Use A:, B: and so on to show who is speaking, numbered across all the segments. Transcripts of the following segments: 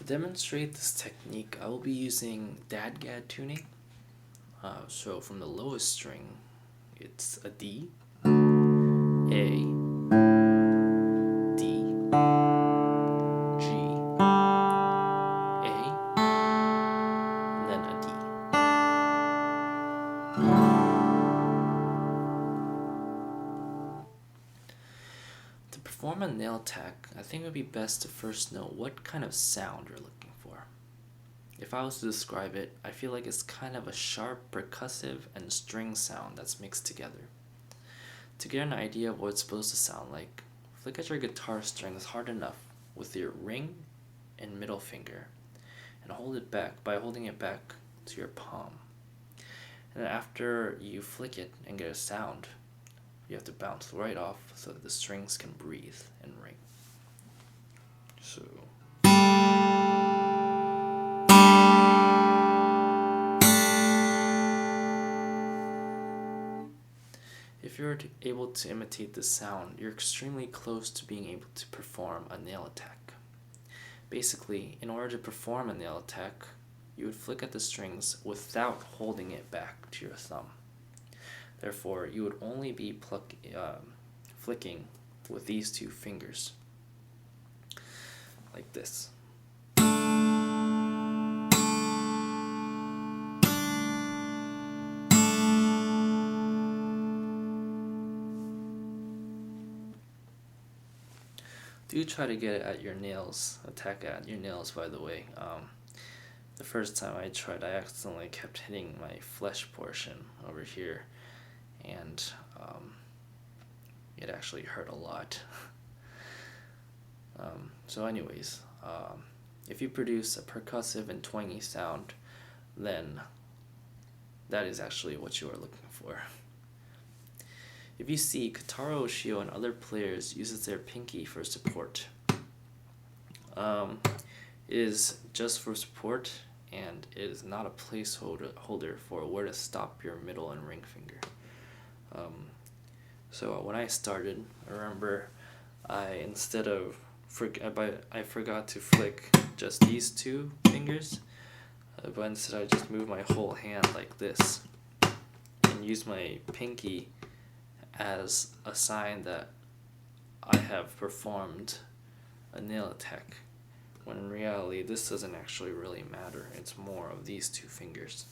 A: To demonstrate this technique, I will be using dadgad tuning. So from the lowest string, it's a D, A, D, G, A, and then a D. To perform a nail attack, I think it would be best to first know what kind of sound you're looking for. If I was to describe it, I feel like it's kind of a sharp, percussive, and string sound that's mixed together. To get an idea of what it's supposed to sound like, flick at your guitar strings hard enough with your ring and middle finger, and hold it back by holding it back to your palm. And after you flick it and get a sound, you have to bounce right off so that the strings can breathe and ring. So. If you're able to imitate this sound, you're extremely close to being able to perform a nail attack. Basically, in order to perform a nail attack, you would flick at the strings without holding it back to your thumb. Therefore, you would only be flicking with these two fingers, like this. Do try to get it at your nails, attack at your nails, by the way. The first time I tried, I accidentally kept hitting my flesh portion over here, and it actually hurt a lot. So anyways, if you produce a percussive and twangy sound, then that is actually what you are looking for. If you see, Kotaro Oshio and other players uses their pinky for support. It is just for support, and it is not a placeholder for where to stop your middle and ring finger. So when I started, I remember I forgot to flick just these two fingers, but instead I just moved my whole hand like this and used my pinky as a sign that I have performed a nail attack, when in reality this doesn't actually really matter. It's more of these two fingers.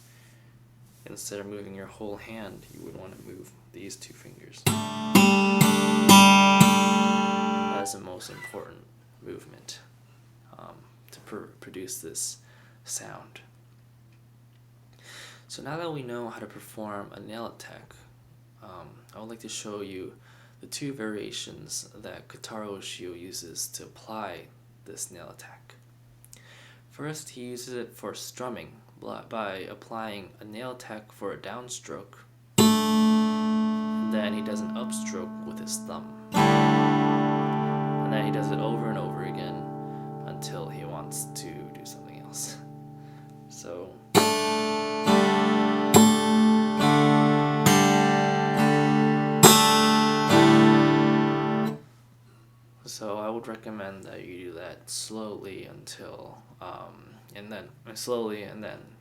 A: Instead of moving your whole hand, you would want to move these two fingers. That is the most important movement to produce this sound. So now that we know how to perform a nail attack, I would like to show you the two variations that Kotaro Oshio uses to apply this nail attack. First, he uses it for strumming by applying a nail attack for a downstroke, and then he does an upstroke with his thumb. And then he does it over and over again until he wants to do something else. So I would recommend that you do that slowly and then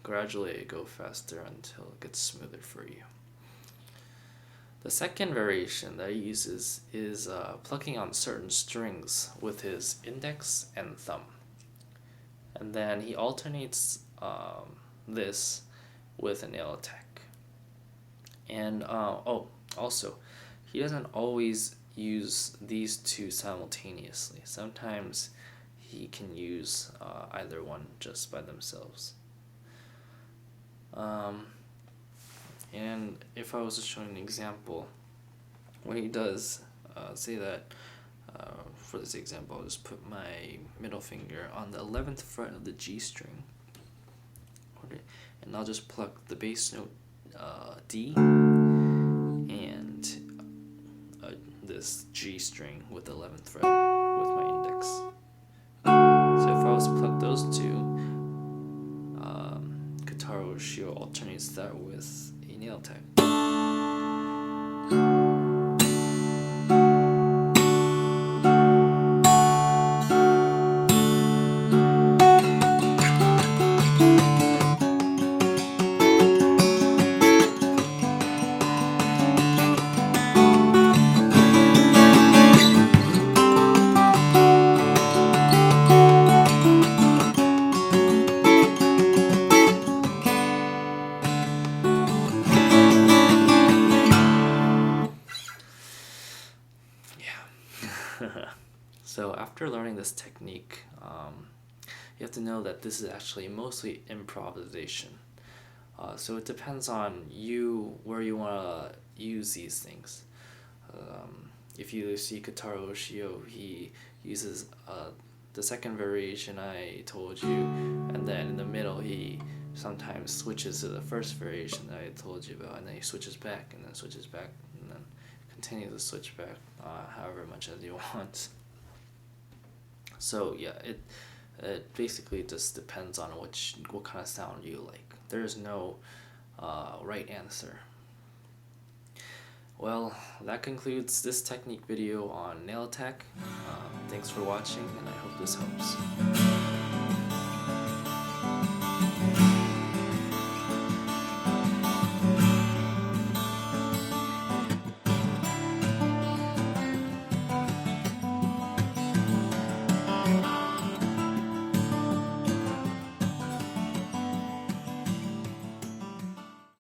A: gradually go faster until it gets smoother for you. The second variation that he uses is plucking on certain strings with his index and thumb. And then he alternates this with a nail attack. And also, he doesn't always use these two simultaneously. Sometimes he can use either one just by themselves. And if I was to show an example, what he does, say that for this example, I'll just put my middle finger on the 11th fret of the G string, and I'll just pluck the bass note D and this G string with the 11th fret with my index. So if I was to pluck those two, Kotaro Oshio alternates that with a nail attack. So after learning this technique, you have to know that this is actually mostly improvisation. So it depends on you where you want to use these things. If you see Kotaro Oshio, he uses the second variation I told you, and then in the middle he sometimes switches to the first variation that I told you about, and then he switches back, and then switches back, and then continue to switch back however much as you want. So yeah, it basically just depends on what kind of sound you like. There is no right answer. Well, that concludes this technique video on nail tech. Thanks for watching, and I hope this helps.